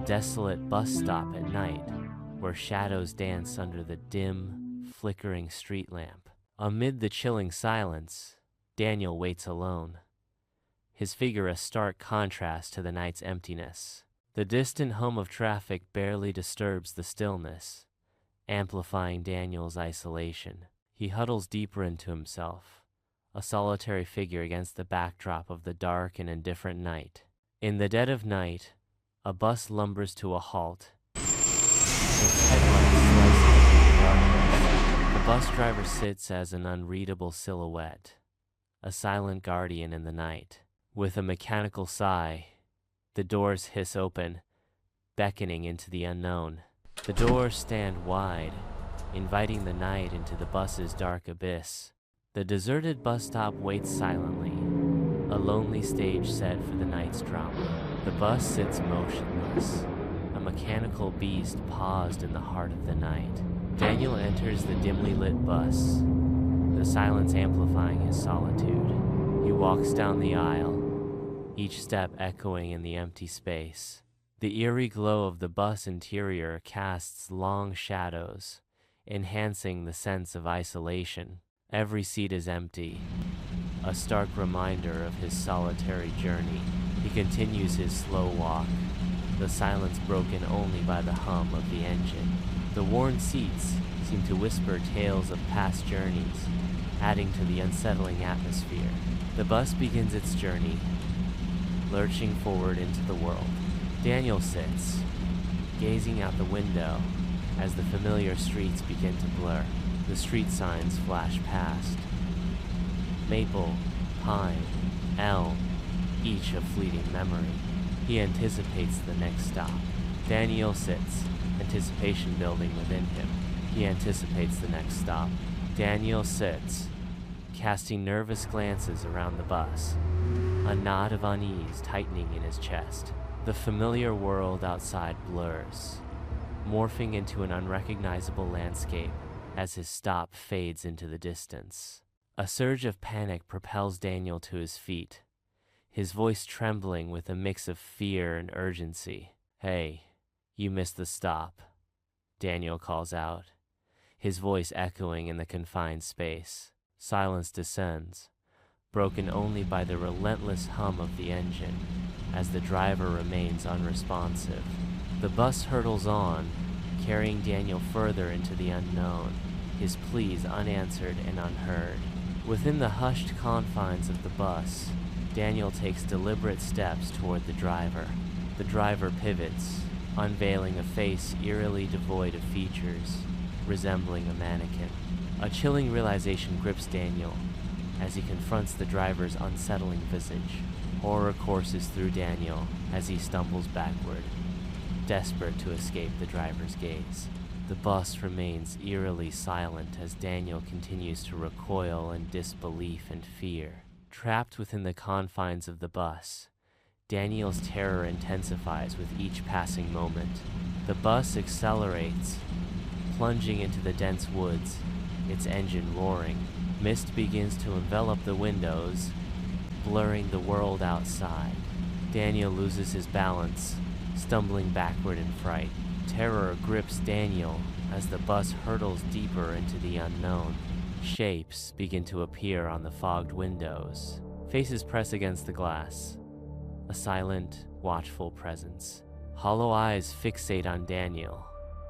desolate bus stop at night, where shadows dance under the dim, flickering street lamp. Amid the chilling silence, Daniel waits alone, his figure a stark contrast to the night's emptiness. The distant hum of traffic barely disturbs the stillness, amplifying Daniel's isolation. He huddles deeper into himself, a solitary figure against the backdrop of the dark and indifferent night. In the dead of night, a bus lumbers to a halt, its headlights slicing through the darkness. The bus driver sits as an unreadable silhouette, a silent guardian in the night. With a mechanical sigh, the doors hiss open, beckoning into the unknown. The doors stand wide, inviting the night into the bus's dark abyss. The deserted bus stop waits silently, a lonely stage set for the night's drama. The bus sits motionless, a mechanical beast paused in the heart of the night. Daniel enters the dimly lit bus, the silence amplifying his solitude. He walks down the aisle, each step echoing in the empty space. The eerie glow of the bus interior casts long shadows, enhancing the sense of isolation. Every seat is empty, a stark reminder of his solitary journey. He continues his slow walk, the silence broken only by the hum of the engine. The worn seats seem to whisper tales of past journeys, adding to the unsettling atmosphere. The bus begins its journey, lurching forward into the world. Daniel sits, gazing out the window as the familiar streets begin to blur. The street signs flash past. Maple, pine, elm, each a fleeting memory. He anticipates the next stop. Daniel sits, anticipation building within him. He anticipates the next stop. Daniel sits, casting nervous glances around the bus, a knot of unease tightening in his chest. The familiar world outside blurs, morphing into an unrecognizable landscape as his stop fades into the distance. A surge of panic propels Daniel to his feet, his voice trembling with a mix of fear and urgency. "Hey, you missed the stop," Daniel calls out, his voice echoing in the confined space. Silence descends, broken only by the relentless hum of the engine as the driver remains unresponsive. The bus hurtles on, carrying Daniel further into the unknown, his pleas unanswered and unheard. Within the hushed confines of the bus, Daniel takes deliberate steps toward the driver. The driver pivots, unveiling a face eerily devoid of features, resembling a mannequin. A chilling realization grips Daniel as he confronts the driver's unsettling visage. Horror courses through Daniel as he stumbles backward, desperate to escape the driver's gaze. The bus remains eerily silent as Daniel continues to recoil in disbelief and fear. Trapped within the confines of the bus, Daniel's terror intensifies with each passing moment. The bus accelerates, plunging into the dense woods, its engine roaring. Mist begins to envelop the windows, blurring the world outside. Daniel loses his balance, stumbling backward in fright. Terror grips Daniel as the bus hurtles deeper into the unknown. Shapes begin to appear on the fogged windows. Faces press against the glass. A silent, watchful presence. Hollow eyes fixate on Daniel,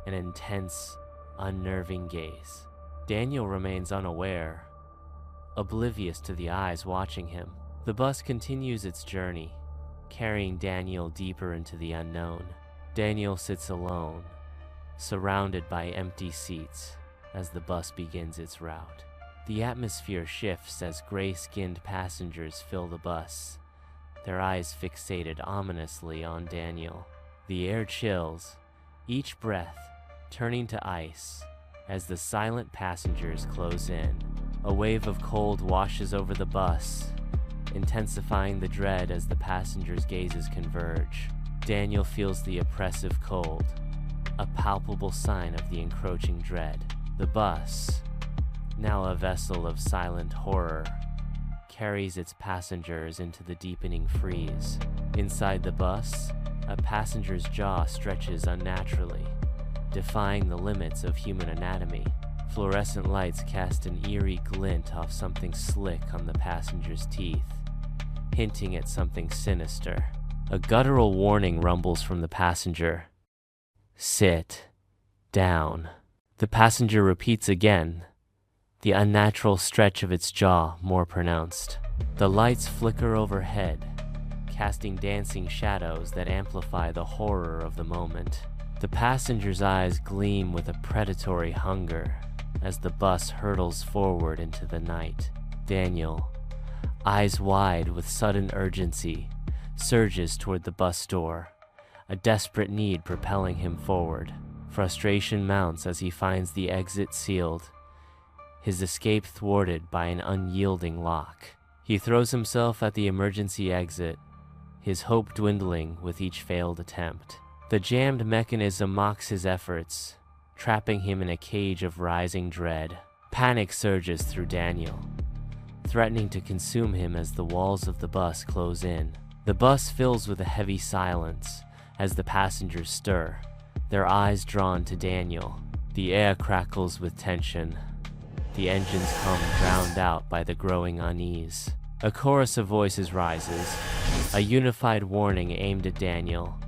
an intense, unnerving gaze. Daniel remains unaware, oblivious to the eyes watching him. The bus continues its journey, carrying Daniel deeper into the unknown. Daniel sits alone, surrounded by empty seats as the bus begins its route. The atmosphere shifts as gray-skinned passengers fill the bus, their eyes fixated ominously on Daniel. The air chills, each breath turning to ice as the silent passengers close in. A wave of cold washes over the bus, intensifying the dread as the passengers' gazes converge. Daniel feels the oppressive cold, a palpable sign of the encroaching dread. The bus, now a vessel of silent horror, carries its passengers into the deepening freeze. Inside the bus, a passenger's jaw stretches unnaturally, defying the limits of human anatomy. Fluorescent lights cast an eerie glint off something slick on the passenger's teeth, hinting at something sinister. A guttural warning rumbles from the passenger. "Sit down." The passenger repeats again, the unnatural stretch of its jaw more pronounced. The lights flicker overhead, casting dancing shadows that amplify the horror of the moment. The passenger's eyes gleam with a predatory hunger as the bus hurtles forward into the night. Daniel, eyes wide with sudden urgency, surges toward the bus door, a desperate need propelling him forward. Frustration mounts as he finds the exit sealed, his escape thwarted by an unyielding lock. He throws himself at the emergency exit, his hope dwindling with each failed attempt. The jammed mechanism mocks his efforts, trapping him in a cage of rising dread. Panic surges through Daniel, threatening to consume him as the walls of the bus close in. The bus fills with a heavy silence as the passengers stir, their eyes drawn to Daniel. The air crackles with tension, the engine's hum drowned out by the growing unease. A chorus of voices rises, a unified warning aimed at Daniel.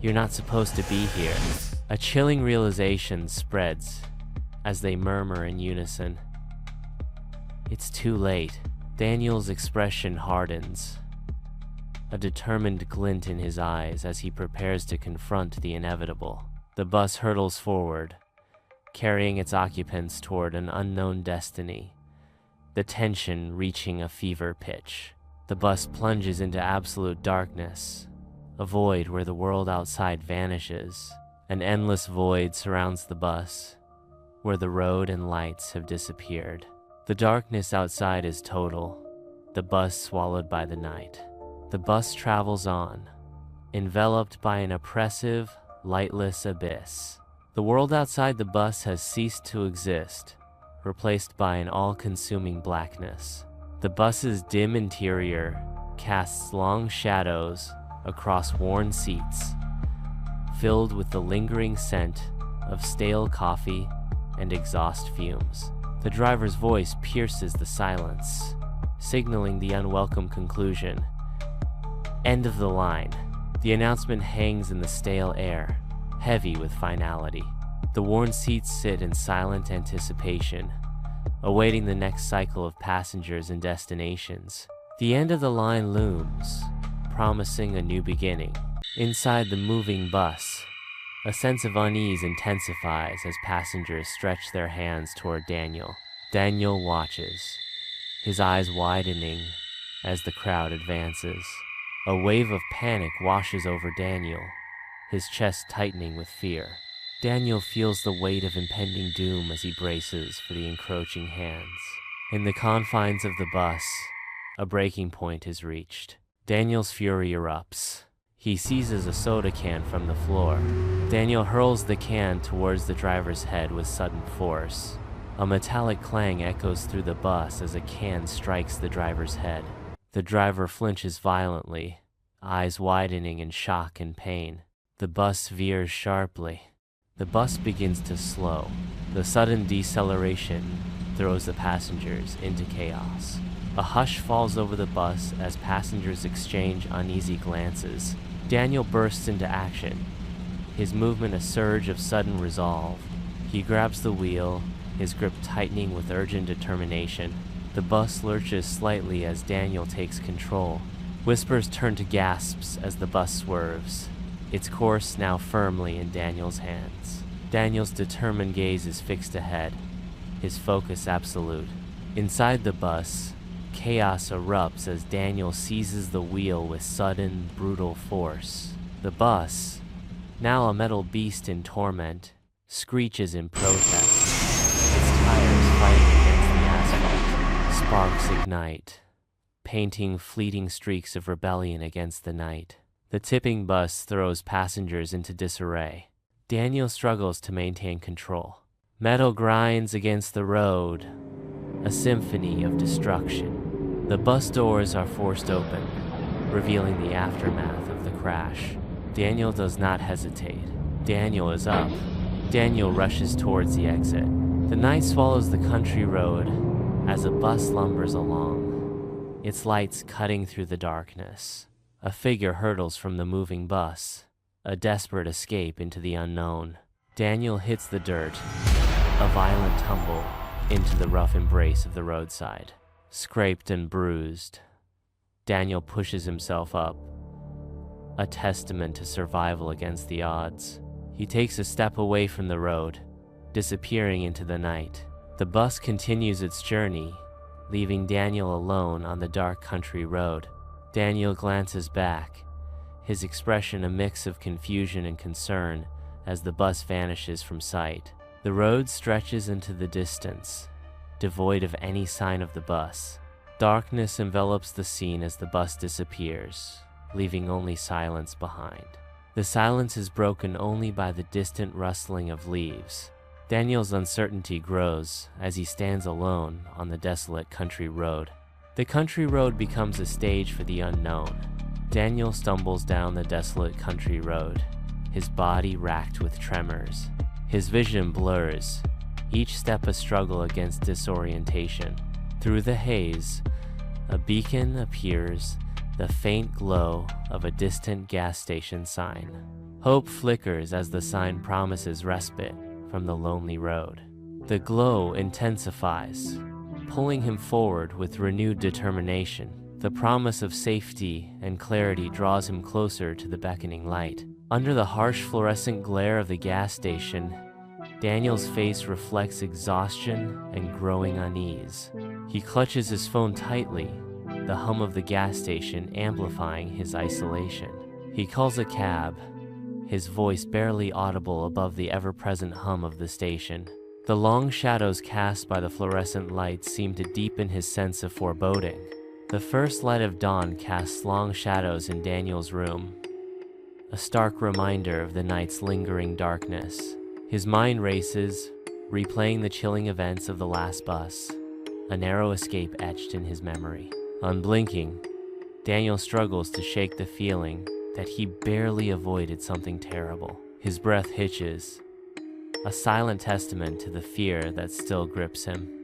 "You're not supposed to be here." A chilling realization spreads as they murmur in unison. It's too late. Daniel's expression hardens, a determined glint in his eyes as he prepares to confront the inevitable. The bus hurtles forward, carrying its occupants toward an unknown destiny, the tension reaching a fever pitch. The bus plunges into absolute darkness, a void where the world outside vanishes. An endless void surrounds the bus, where the road and lights have disappeared. The darkness outside is total, the bus swallowed by the night. The bus travels on, enveloped by an oppressive, lightless abyss. The world outside the bus has ceased to exist, replaced by an all-consuming blackness. The bus's dim interior casts long shadows across worn seats, filled with the lingering scent of stale coffee and exhaust fumes. The driver's voice pierces the silence, signaling the unwelcome conclusion. End of the line. The announcement hangs in the stale air, heavy with finality. The worn seats sit in silent anticipation, awaiting the next cycle of passengers and destinations. The end of the line looms, promising a new beginning. Inside the moving bus, a sense of unease intensifies as passengers stretch their hands toward Daniel. Daniel watches, his eyes widening as the crowd advances. A wave of panic washes over Daniel, his chest tightening with fear. Daniel feels the weight of impending doom as he braces for the encroaching hands. In the confines of the bus, a breaking point is reached. Daniel's fury erupts. He seizes a soda can from the floor. Daniel hurls the can towards the driver's head with sudden force. A metallic clang echoes through the bus as a can strikes the driver's head. The driver flinches violently, eyes widening in shock and pain. The bus veers sharply. The bus begins to slow. The sudden deceleration throws the passengers into chaos. A hush falls over the bus as passengers exchange uneasy glances. Daniel bursts into action, his movement a surge of sudden resolve. He grabs the wheel, his grip tightening with urgent determination. The bus lurches slightly as Daniel takes control. Whispers turn to gasps as the bus swerves, its course now firmly in Daniel's hands. Daniel's determined gaze is fixed ahead, his focus absolute. Inside the bus, chaos erupts as Daniel seizes the wheel with sudden, brutal force. The bus, now a metal beast in torment, screeches in protest, its tires fighting against the asphalt. Sparks ignite, painting fleeting streaks of rebellion against the night. The tipping bus throws passengers into disarray. Daniel struggles to maintain control. Metal grinds against the road, a symphony of destruction. The bus doors are forced open, revealing the aftermath of the crash. Daniel does not hesitate. Daniel is up. Daniel rushes towards the exit. The night swallows the country road as a bus lumbers along, its lights cutting through the darkness. A figure hurtles from the moving bus, a desperate escape into the unknown. Daniel hits the dirt, a violent tumble into the rough embrace of the roadside. Scraped and bruised, Daniel pushes himself up, a testament to survival against the odds. He takes a step away from the road, disappearing into the night. The bus continues its journey, leaving Daniel alone on the dark country road. Daniel glances back, his expression a mix of confusion and concern as the bus vanishes from sight. The road stretches into the distance, devoid of any sign of the bus. Darkness envelops the scene as the bus disappears, leaving only silence behind. The silence is broken only by the distant rustling of leaves. Daniel's uncertainty grows as he stands alone on the desolate country road. The country road becomes a stage for the unknown. Daniel stumbles down the desolate country road, his body racked with tremors. His vision blurs, each step a struggle against disorientation. Through the haze, a beacon appears, the faint glow of a distant gas station sign. Hope flickers as the sign promises respite from the lonely road. The glow intensifies, pulling him forward with renewed determination. The promise of safety and clarity draws him closer to the beckoning light. Under the harsh fluorescent glare of the gas station, Daniel's face reflects exhaustion and growing unease. He clutches his phone tightly, the hum of the gas station amplifying his isolation. He calls a cab, his voice barely audible above the ever-present hum of the station. The long shadows cast by the fluorescent lights seem to deepen his sense of foreboding. The first light of dawn casts long shadows in Daniel's room, a stark reminder of the night's lingering darkness. His mind races, replaying the chilling events of the last bus, a narrow escape etched in his memory. Unblinking, Daniel struggles to shake the feeling that he barely avoided something terrible. His breath hitches, a silent testament to the fear that still grips him.